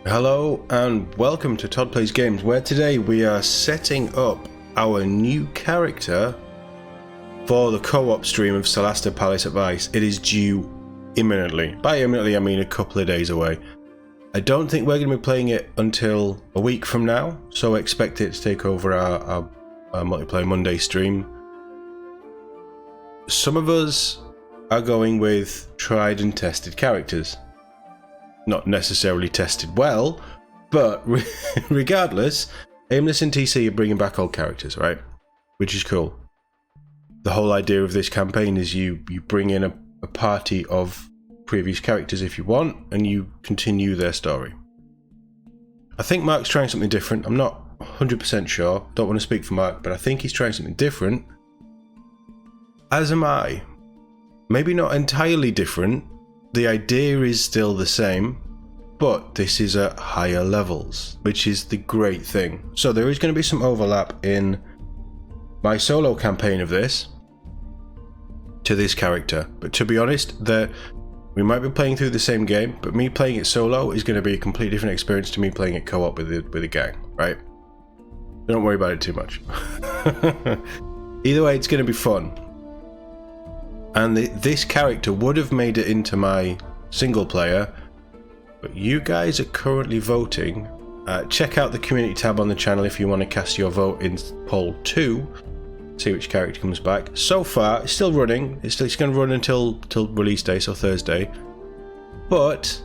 Hello and welcome to Todd Plays Games, where today we are setting up our new character for the co-op stream of Solasta Palace of Ice. It is due imminently. By imminently I mean a couple of days away. I don't think we're going to be playing it until a week from now, so expect it to take over our Multiplayer Monday stream. Some of us are going with tried and tested characters. Not necessarily tested well, but regardless, Aimless and TC are bringing back old characters, right? Which is cool. The whole idea of this campaign is you bring in a party of previous characters if you want, and you continue their story. I think Mark's trying something different. I'm not 100% sure. Don't want to speak for Mark, but I think he's trying something different. As am I. Maybe not entirely different. The idea is still the same, but this is at higher levels, which is the great thing. So there is going to be some overlap in my solo campaign of this to this character, but to be honest, we might be playing through the same game, but me playing it solo is going to be a completely different experience to me playing it co-op with a gang, right? Don't worry about it too much. Either way, it's going to be fun. And this character would have made it into my single player, but you guys are currently voting. Check out the community tab on the channel if you want to cast your vote in poll 2. See which character comes back. So far, it's still running. It's going to run until release day, so Thursday. But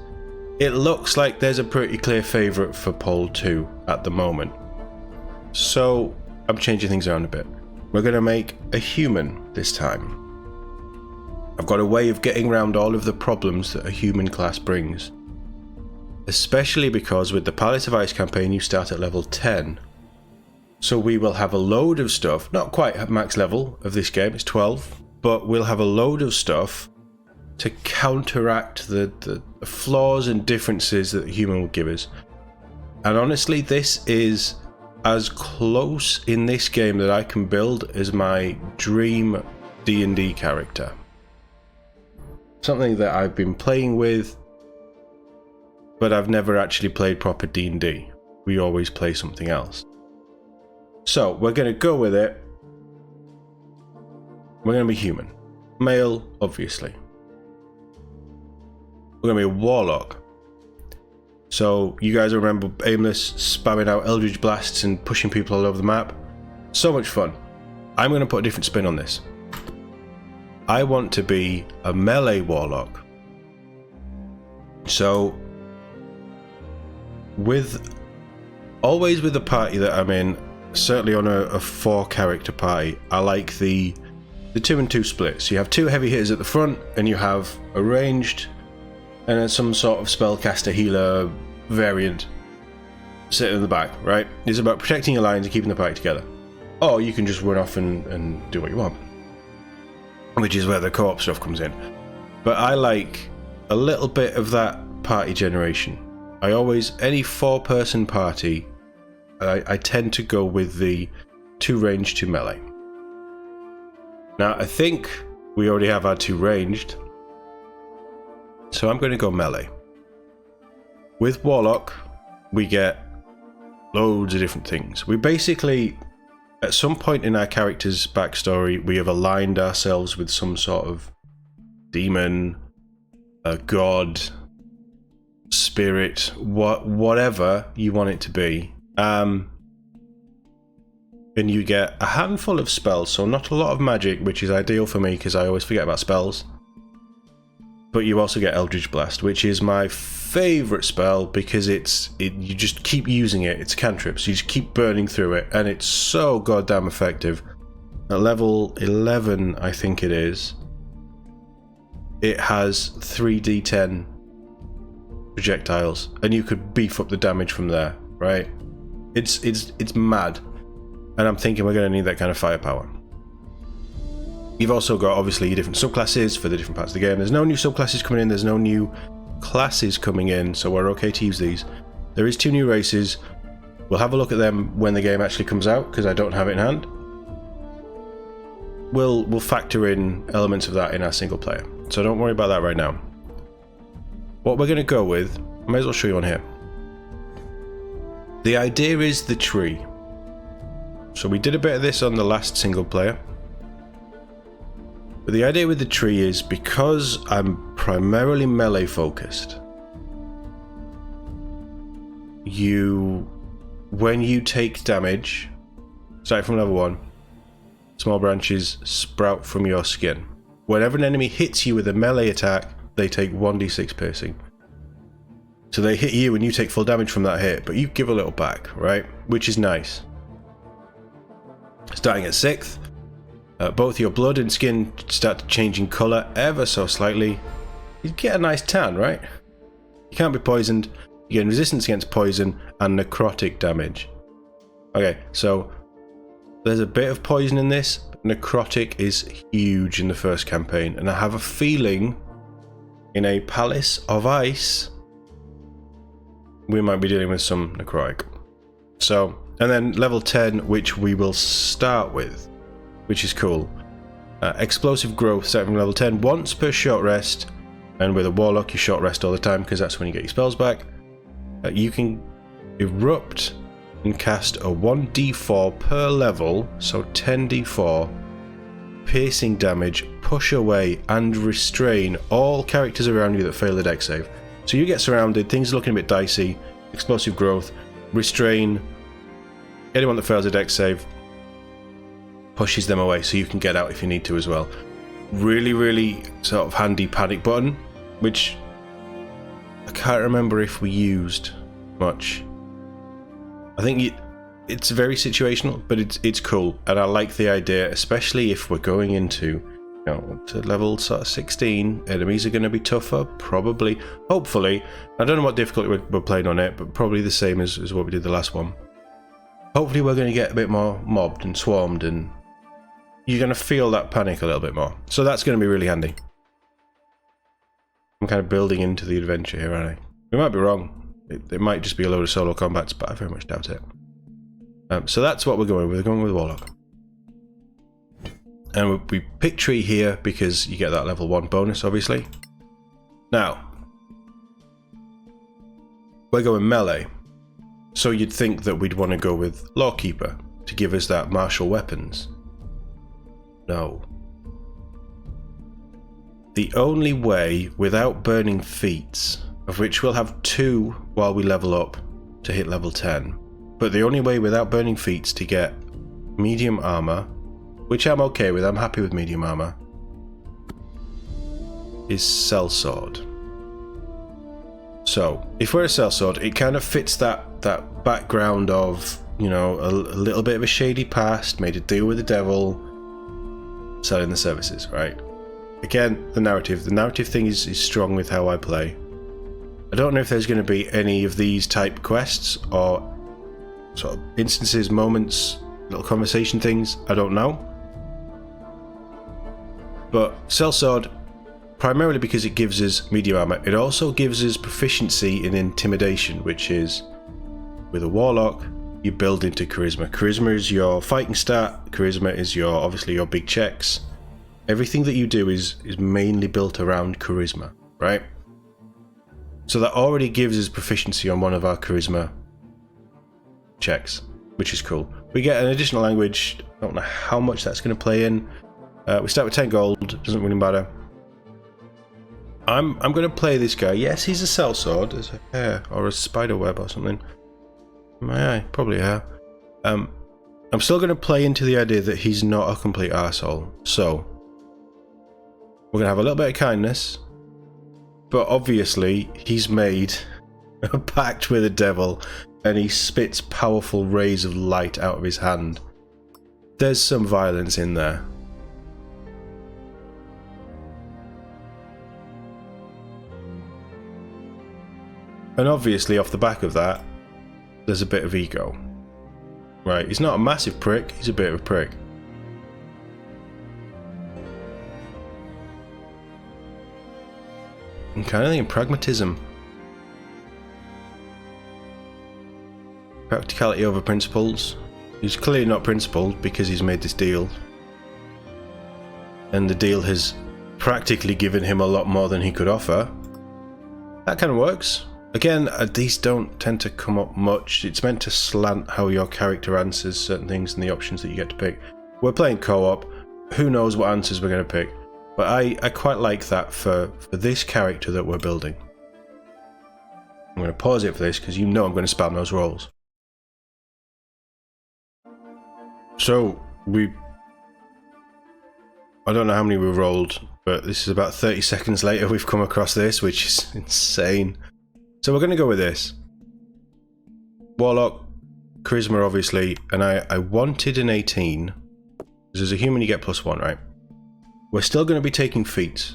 it looks like there's a pretty clear favourite for poll 2 at the moment. So I'm changing things around a bit. We're going to make a human this time. I've got a way of getting around all of the problems that a human class brings. Especially because with the Palace of Ice campaign you start at level 10. So we will have a load of stuff, not quite at max level of this game, it's 12, but we'll have a load of stuff to counteract the flaws and differences that the human will give us. And honestly, this is as close in this game that I can build as my dream D&D character. Something that I've been playing with, but I've never actually played proper D&D. We always play something else. So we're going to go with it. We're going to be human. Male, obviously. We're going to be a warlock. So you guys remember Aimless spamming out Eldritch Blasts and pushing people all over the map? So much fun. I'm going to put a different spin on this. I want to be a melee warlock. So, always with the party that I'm in, certainly on a 4-character party, I like the 2 and 2 split. So you have 2 heavy hitters at the front, and you have a ranged, and then some sort of spellcaster healer variant sitting in the back, right? It's about protecting your lines and keeping the party together. Or you can just run off and do what you want, which is where the co-op stuff comes in. But I like a little bit of that party generation. Any 4-person party, I tend to go with the 2 ranged, 2 melee. Now, I think we already have our 2 ranged, so I'm going to go melee. With Warlock, we get loads of different things. We basically, at some point in our character's backstory, we have aligned ourselves with some sort of demon, a god, spirit, whatever you want it to be. And you get a handful of spells, so not a lot of magic, which is ideal for me because I always forget about spells. But you also get Eldritch Blast, which is my favourite spell because you just keep using it. It's cantrips, you just keep burning through it, and it's so goddamn effective. At level 11, I think it is, it has 3d10 projectiles, and you could beef up the damage from there, right? It's mad, and I'm thinking we're going to need that kind of firepower. You've also got, obviously, your different subclasses for the different parts of the game. There's no new subclasses coming in, there's no new classes coming in, so we're okay to use these. There is 2 new races. We'll have a look at them when the game actually comes out, because I don't have it in hand. We'll factor in elements of that in our single player, so don't worry about that right now. What we're going to go with, I may as well show you on here. The idea is the tree. So we did a bit of this on the last single player. But the idea with the tree is, because I'm primarily melee focused, when you take damage, starting from level 1, small branches sprout from your skin. Whenever an enemy hits you with a melee attack, they take 1d6 piercing. So they hit you and you take full damage from that hit, but you give a little back, right? Which is nice. Starting at 6th, both your blood and skin start changing colour ever so slightly. You get a nice tan, right? You can't be poisoned, you gain resistance against poison and necrotic damage. Okay, so there's a bit of poison in this, but necrotic is huge in the first campaign, and I have a feeling in a Palace of Ice we might be dealing with some necrotic. So, and then level 10, which we will start with, which is cool. Explosive growth starting from level 10 once per short rest, and with a warlock you short rest all the time because that's when you get your spells back. You can erupt and cast a 1d4 per level, so 10d4 piercing damage, push away and restrain all characters around you that fail the dex save. So you get surrounded, things are looking a bit dicey, explosive growth, restrain anyone that fails a dex save, pushes them away so you can get out if you need to as well. Really sort of handy panic button, which I can't remember if we used much. I think it's very situational, but it's cool, and I like the idea, especially if we're going into, you know, to level sort of 16. Enemies are going to be tougher, probably, hopefully. I don't know what difficulty we're playing on it, but probably the same as what we did the last one. Hopefully we're going to get a bit more mobbed and swarmed, and you're going to feel that panic a little bit more. So that's going to be really handy. I'm kind of building into the adventure here, aren't I? We might be wrong. It might just be a load of solo combats, but I very much doubt it. So that's what we're going with. We're going with Warlock. And we pick tree here because you get that level 1 bonus, obviously. Now, we're going melee. So you'd think that we'd want to go with Lawkeeper to give us that martial weapons. No. The only way, without burning feats, of which we'll have 2 while we level up to hit level 10, but the only way without burning feats to get medium armor, which I'm okay with, I'm happy with medium armor, is sellsword. So if we're a sellsword, it kind of fits that background of, you know, a little bit of a shady past, made a deal with the devil, selling the services, right? Again, the narrative thing is strong with how I play. I don't know if there's going to be any of these type quests or sort of instances, moments, little conversation things, I don't know. But sellsword, primarily because it gives us medium armor, it also gives us proficiency in intimidation, which is, with a warlock, you build into charisma. Charisma is your fighting stat, charisma is your, obviously, your big checks. Everything that you do is mainly built around charisma, right? So that already gives us proficiency on one of our charisma checks, which is cool. We get an additional language, I don't know how much that's going to play in. We start with 10 gold, doesn't really matter. I'm going to play this guy. Yes, he's a sellsword. There's a hair or a spider web or something. My eye, probably a hair. I'm still going to play into the idea that he's not a complete arsehole. So, we're going to have a little bit of kindness. But obviously, he's made a pact with the devil and he spits powerful rays of light out of his hand. There's some violence in there. And obviously, off the back of that, there's a bit of ego. Right, he's not a massive prick, he's a bit of a prick. I'm kind of thinking pragmatism. Practicality over principles. He's clearly not principled because he's made this deal. And the deal has practically given him a lot more than he could offer. That kind of works. Again, these don't tend to come up much. It's meant to slant how your character answers certain things and the options that you get to pick. We're playing co-op. Who knows what answers we're going to pick? But I quite like that for this character that we're building. I'm going to pause it for this because you know I'm going to spam those rolls. So, I don't know how many we rolled, but this is about 30 seconds later we've come across this, which is insane. So we're going to go with this. Warlock, Charisma obviously, and I wanted an 18. Because as a human you get +1, right? We're still going to be taking feats.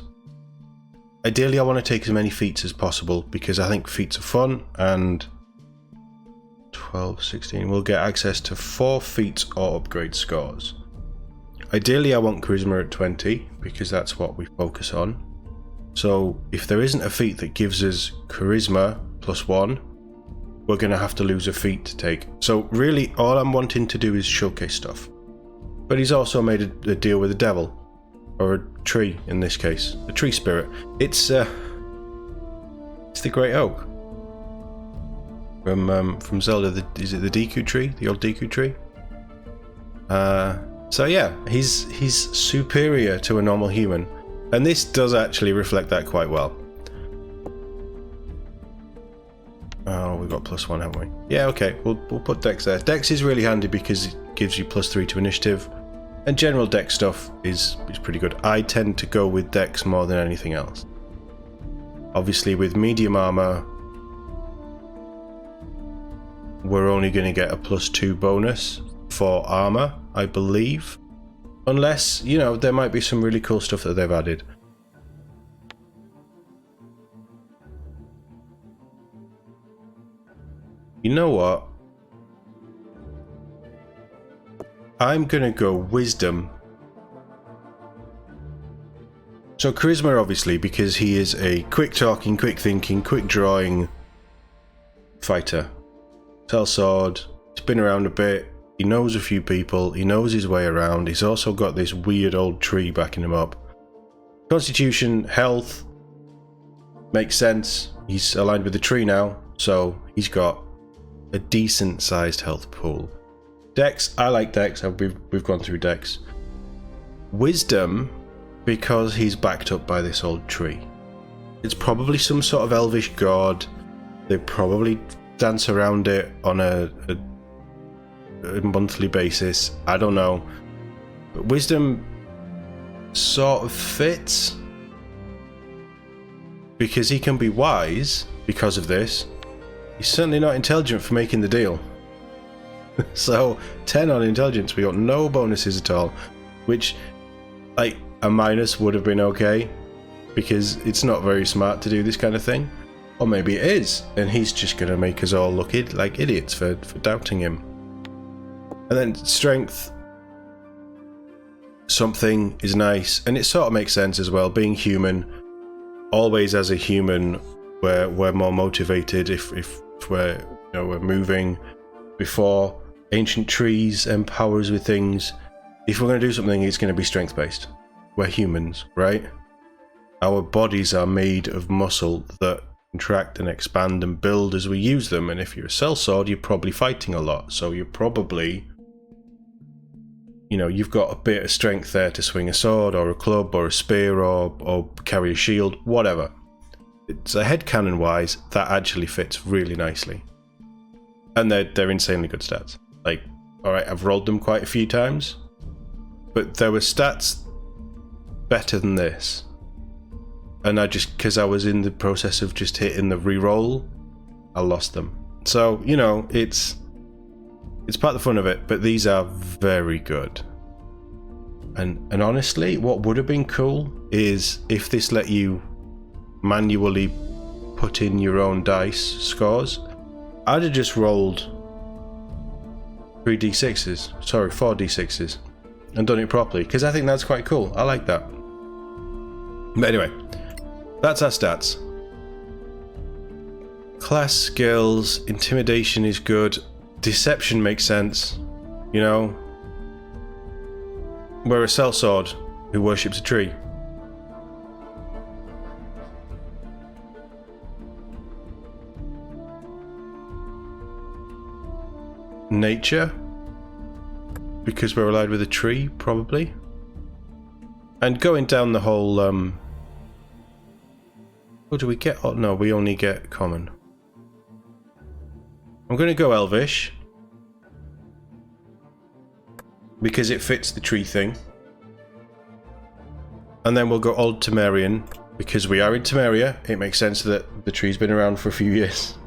Ideally I want to take as many feats as possible because I think feats are fun, and 12, 16, we'll get access to 4 feats or upgrade scores. Ideally I want Charisma at 20 because that's what we focus on. So if there isn't a feat that gives us Charisma +1, we're going to have to lose a feat to take. So really all I'm wanting to do is showcase stuff. But he's also made a deal with the devil, or a tree in this case, a tree spirit. It's the Great Oak from Zelda. Is it the Deku tree, the old Deku tree? So yeah, he's superior to a normal human, and this does actually reflect that quite well. Oh, we've got +1, haven't we? Yeah, okay, we'll put Dex there. Dex is really handy because it gives you +3 to initiative, and general Dex stuff is pretty good. I tend to go with Dex more than anything else. Obviously with medium armor, we're only going to get a +2 bonus for armor, I believe. Unless, you know, there might be some really cool stuff that they've added. You know what? I'm gonna go Wisdom. So Charisma obviously, because he is a quick talking, quick thinking, quick drawing fighter. Sellsword, he's been around a bit, he knows a few people, he knows his way around, he's also got this weird old tree backing him up. Constitution, health, makes sense, he's aligned with the tree now, so he's got a decent sized health pool. Dex, I like Dex, we've gone through Dex. Wisdom, because he's backed up by this old tree. It's probably some sort of elvish god, they probably dance around it on a monthly basis, I don't know. But Wisdom sort of fits, because he can be wise because of this. He's certainly not intelligent for making the deal. So 10 on intelligence, we got no bonuses at all, which like a minus would have been okay because it's not very smart to do this kind of thing, or maybe it is and he's just gonna make us all look like idiots for doubting him. And then strength, something is nice, and it sort of makes sense as well. Being human, always as a human we're more motivated if we're, you know, we're moving. Before ancient trees empower us with things, if we're going to do something, it's going to be strength based. We're humans, right? Our bodies are made of muscle that contract and expand and build as we use them, and if you're a sellsword, you're probably fighting a lot, so you're probably, you know, you've got a bit of strength there to swing a sword or a club or a spear or carry a shield, whatever. It's a headcanon wise, that actually fits really nicely. And they're insanely good stats. Like, alright, I've rolled them quite a few times, but there were stats better than this. And I just, because I was in the process of just hitting the reroll, I lost them. So, you know, it's part of the fun of it, but these are very good. And honestly, what would have been cool is if this let you manually put in your own dice scores. I'd have just rolled 3d6s, sorry, 4d6s, and done it properly, because I think that's quite cool. I like that. But anyway, that's our stats. Class skills, intimidation is good, deception makes sense, you know. We're a sellsword who worships a tree. nature, because we're allied with a tree, probably. And going down the whole, what do we get? Oh, no, we only get common. I'm going to go Elvish, because it fits the tree thing. And then we'll go Old Temerian, because we are in Temeria. It makes sense that the tree's been around for a few years.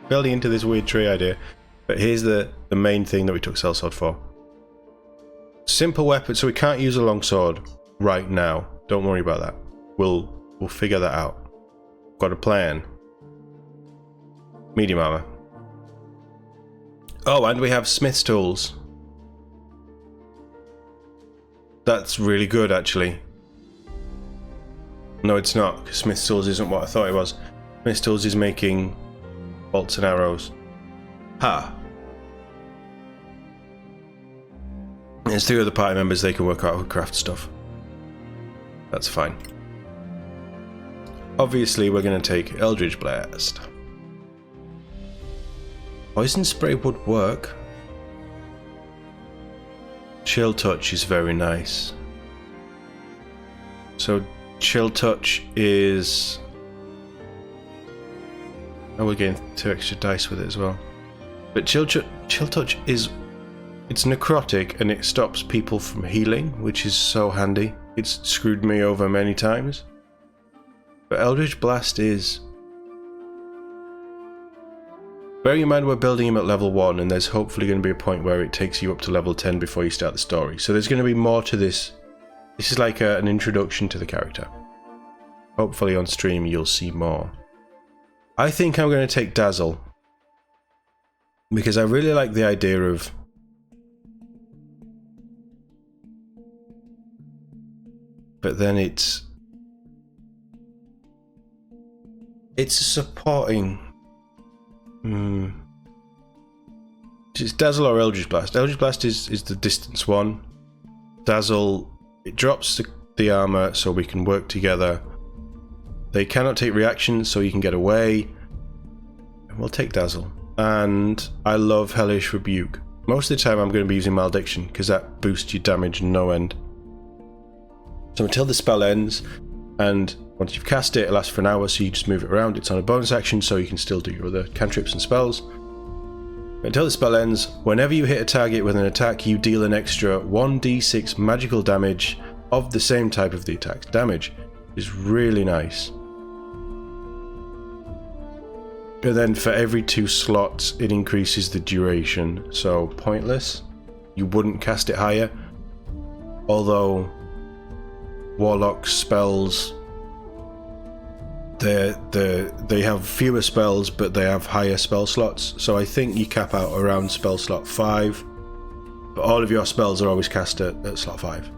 Building into this weird tree idea. But here's the main thing that we took Sellsword for. Simple weapon, so we can't use a longsword right now. Don't worry about that. We'll figure that out. Got a plan. Medium armor. Oh, and we have smith's tools. That's really good, actually. No, it's not, because smith's tools isn't what I thought it was. Smith's tools is making bolts and arrows. Ha! There's 3 other party members, they can work out how to craft stuff. That's fine. Obviously, we're going to take Eldritch Blast. Poison Spray would work. Chill Touch is very nice. So, Chill Touch is... oh, we're getting 2 extra dice with it as well. But Chill Touch is... it's necrotic and it stops people from healing, which is so handy. It's screwed me over many times. But Eldritch Blast is... bearing in mind we're building him at level 1 and there's hopefully going to be a point where it takes you up to level 10 before you start the story. So there's going to be more to this. This is like an introduction to the character. Hopefully on stream you'll see more. I think I'm going to take Dazzle. Because I really like the idea of... but then it's a supporting... It's Dazzle or Eldritch Blast. Eldritch Blast is the distance one. Dazzle, it drops the armor so we can work together. They cannot take reactions so you can get away. And we'll take Dazzle. And I love Hellish Rebuke. Most of the time I'm going to be using Malediction because that boosts your damage no end. So until the spell ends, and once you've cast it, it lasts for an hour, so you just move it around. It's on a bonus action, so you can still do your other cantrips and spells. Until the spell ends, whenever you hit a target with an attack, you deal an extra 1d6 magical damage of the same type of the attack's damage. It's really nice. And then for every 2 slots, it increases the duration. So pointless. You wouldn't cast it higher. Although Warlock spells, they have fewer spells, but they have higher spell slots. So I think you cap out around spell slot 5. But all of your spells are always cast at slot 5.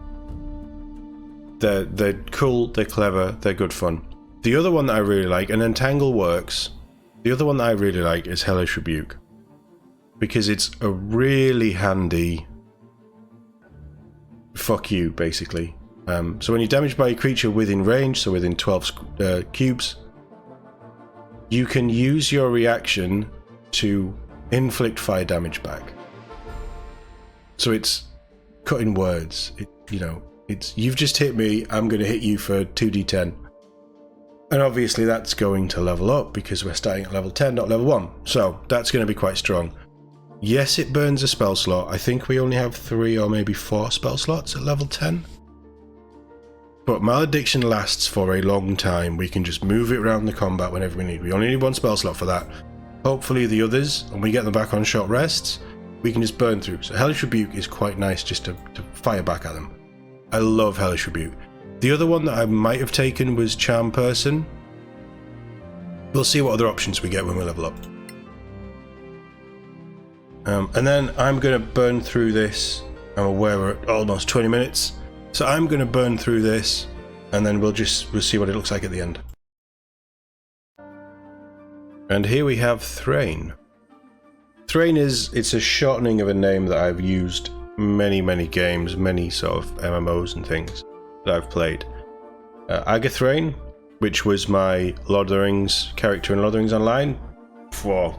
They're cool, they're clever, they're good fun. The other one that I really like, and Entangle works, the other one that I really like is Hellish Rebuke. Because it's a really handy fuck you, basically. So when you're damaged by a creature within range, so within 12 cubes, you can use your reaction to inflict fire damage back. So it's cutting words. It's you've just hit me, I'm going to hit you for 2d10. And obviously that's going to level up because we're starting at level 10, not level 1. So that's going to be quite strong. Yes, it burns a spell slot. I think we only have 3 or maybe 4 spell slots at level 10. But Malediction lasts for a long time. We can just move it around the combat whenever we need. We only need 1 spell slot for that. Hopefully the others, when we get them back on short rests, we can just burn through. So Hellish Rebuke is quite nice just to fire back at them. I love Hellish Rebuke. The other one that I might have taken was Charm Person. We'll see what other options we get when we level up. And then I'm going to burn through this. I'm aware we're at almost 20 minutes. So I'm going to burn through this, and then we'll see what it looks like at the end. And here we have Thraine. Thraine it's a shortening of a name that I've used many games, many sort of MMOs and things that I've played. Thraine, which was my Lord of the Rings character in Lord of the Rings Online for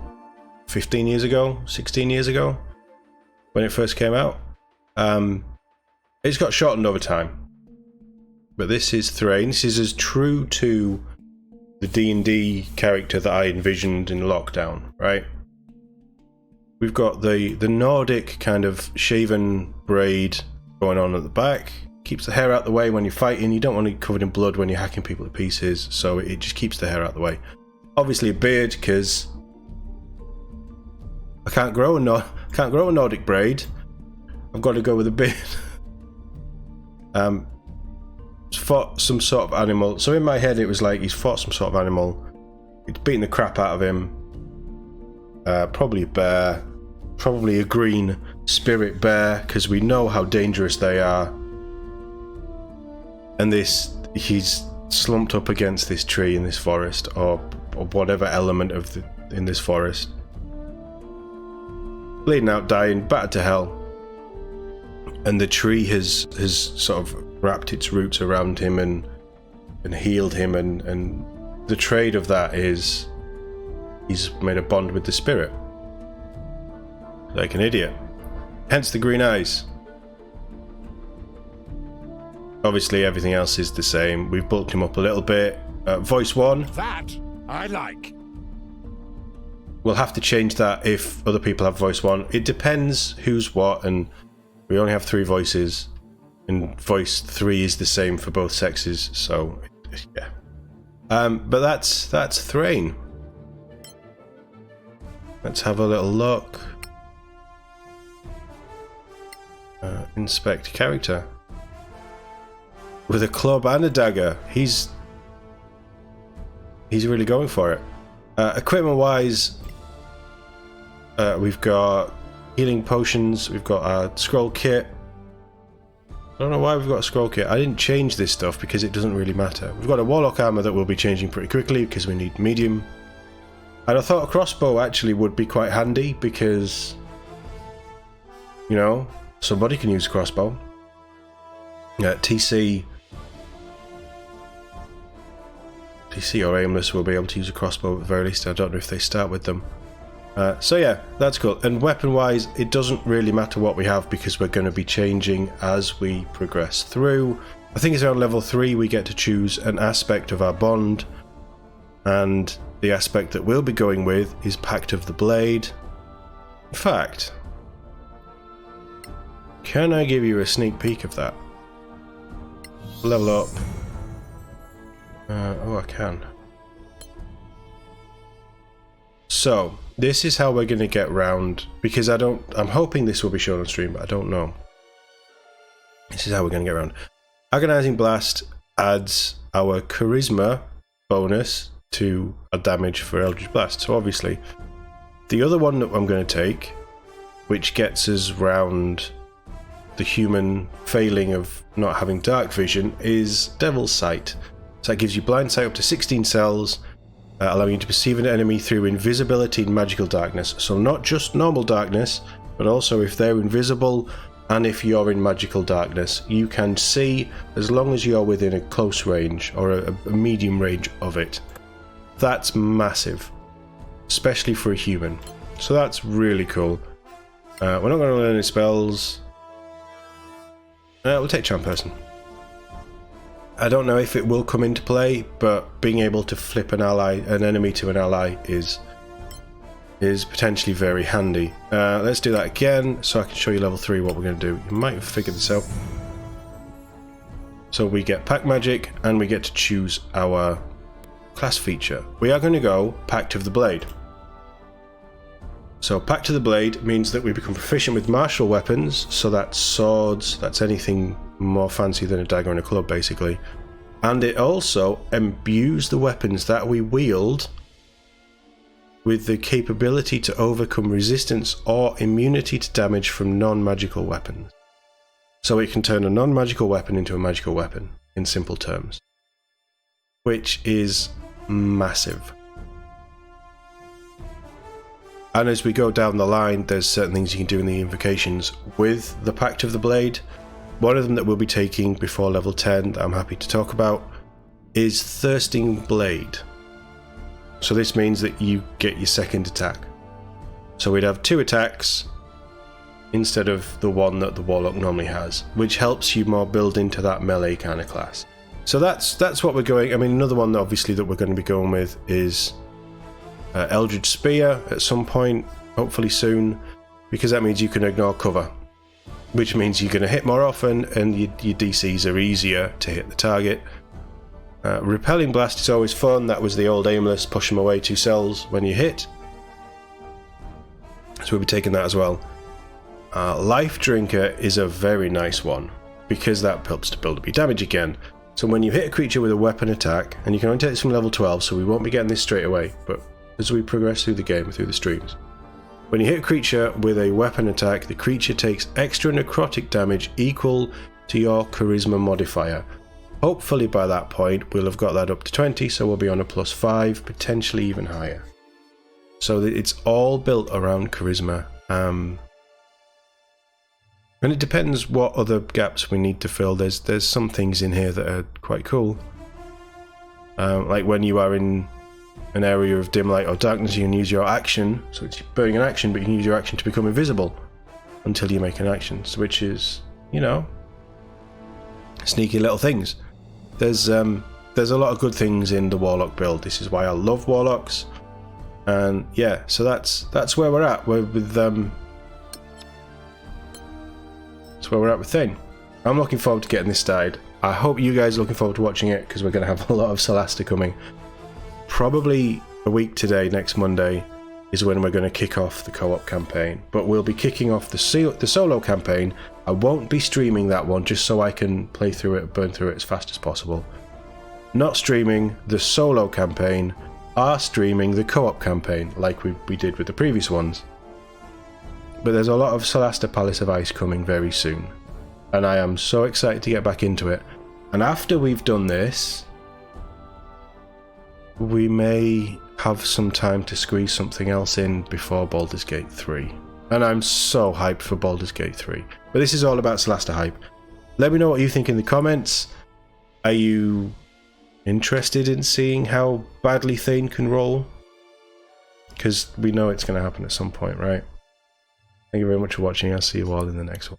15 years ago, 16 years ago. when it first came out. It's got shortened over time. But this is Thraine. This is as true to the D&D character that I envisioned in Lockdown, right? We've got the Nordic kind of shaven braid going on at the back. Keeps the hair out the way when you're fighting. You don't want it covered in blood when you're hacking people to pieces, so it just keeps the hair out the way. Obviously a beard, because I can't grow a Nordic braid. I've got to go with a beard. Fought some sort of animal. So in my head it was like he's fought some sort of animal. It's beaten the crap out of him. Probably a bear. Probably a green spirit bear, because we know how dangerous they are. And he's slumped up against this tree in this forest, or whatever element of in this forest. Bleeding out, dying, battered to hell. And the tree has sort of wrapped its roots around him and healed him, and the trade of that is he's made a bond with the spirit. Like an idiot. Hence the green eyes. Obviously everything else is the same. We've bulked him up a little bit. Voice 1. That I like. We'll have to change that if other people have voice 1. It depends who's what, and we only have 3 voices. And voice 3 is the same for both sexes, so yeah. But that's Thraine. Let's have a little look. Inspect character. With a club and a dagger. He's really going for it. Equipment wise, we've got healing potions, we've got our scroll kit. I don't know why we've got a scroll kit. I didn't change this stuff because it doesn't really matter. We've got a warlock armor that we'll be changing pretty quickly because we need medium. And I thought a crossbow actually would be quite handy because, you know, somebody can use a crossbow. TC or aimless will be able to use a crossbow at the very least. I don't know if they start with them. So yeah, that's cool. And weapon wise, it doesn't really matter what we have because we're going to be changing as we progress through. I think it's around level 3 we get to choose an aspect of our bond, and the aspect that we'll be going with is Pact of the Blade. In fact, can I give you a sneak peek of that? Level up. Oh, I can. So, this is how we're going to get round, because I'm hoping this will be shown on stream, but I don't know. This is how we're going to get around. Agonizing Blast adds our charisma bonus to a damage for Eldritch Blast. So obviously, the other one that I'm going to take, which gets us round the human failing of not having dark vision, is Devil's Sight. So that gives you blind sight up to 16 cells, allowing you to perceive an enemy through invisibility and magical darkness. So not just normal darkness, but also if they're invisible and if you're in magical darkness, you can see as long as you're within a close range or a medium range of it. That's massive, especially for a human. So that's really cool. We're not going to learn any spells. We'll take Charm Person. I don't know if it will come into play, but being able to flip an enemy to an ally is potentially very handy. Let's do that again so I can show you level 3 what we're going to do. You might have figured this out. So we get Pack Magic and we get to choose our class feature. We are going to go Pact of the Blade. So Pact of the Blade means that we become proficient with martial weapons, so that's swords, that's anything more fancy than a dagger and a club basically. And it also imbues the weapons that we wield with the capability to overcome resistance or immunity to damage from non-magical weapons. So it can turn a non-magical weapon into a magical weapon, in simple terms. Which is massive. And as we go down the line, there's certain things you can do in the invocations with the Pact of the Blade. One of them that we'll be taking before level 10 that I'm happy to talk about is Thirsting Blade. So this means that you get your second attack. So we'd have 2 attacks, instead of the one that the Warlock normally has, which helps you more build into that melee kind of class. So that's what we're going. I mean, another one obviously that we're going to be going with is Eldritch Spear at some point, hopefully soon, because that means you can ignore cover, which means you're going to hit more often and your DCs are easier to hit the target. Repelling Blast is always fun. That was the old aimless, push them away 2 cells when you hit. So we'll be taking that as well. Life Drinker is a very nice one because that helps to build up your damage again. So when you hit a creature with a weapon attack, and you can only take this from level 12, so we won't be getting this straight away, but as we progress through the game, through the streams. When you hit a creature with a weapon attack, the creature takes extra necrotic damage equal to your charisma modifier. Hopefully by that point we'll have got that up to 20, so we'll be on a +5, potentially even higher. So it's all built around charisma. And it depends what other gaps we need to fill. There's some things in here that are quite cool. Like when you are in an area of dim light or darkness, you can use your action, so it's burning an action, but you can use your action to become invisible until you make an action, so which is, you know, sneaky little things. There's a lot of good things in the Warlock build. This is why I love Warlocks, and yeah, so that's where we're at. We're with that's where we're at with Thraine. I'm looking forward to getting this started. I hope you guys are looking forward to watching it, because we're going to have a lot of Solasta coming. Probably a week today, next Monday, is when we're going to kick off the co-op campaign. But we'll be kicking off the solo campaign. I won't be streaming that one, just so I can play through it, burn through it as fast as possible. Not streaming the solo campaign, are streaming the co-op campaign, like we did with the previous ones. But there's a lot of Solasta Palace of Ice coming very soon, and I am so excited to get back into it. And after we've done this, we may have some time to squeeze something else in before Baldur's Gate 3. And I'm so hyped for Baldur's Gate 3. But this is all about Solasta hype. Let me know what you think in the comments. Are you interested in seeing how badly Thraine can roll? Because we know it's going to happen at some point, right? Thank you very much for watching. I'll see you all in the next one.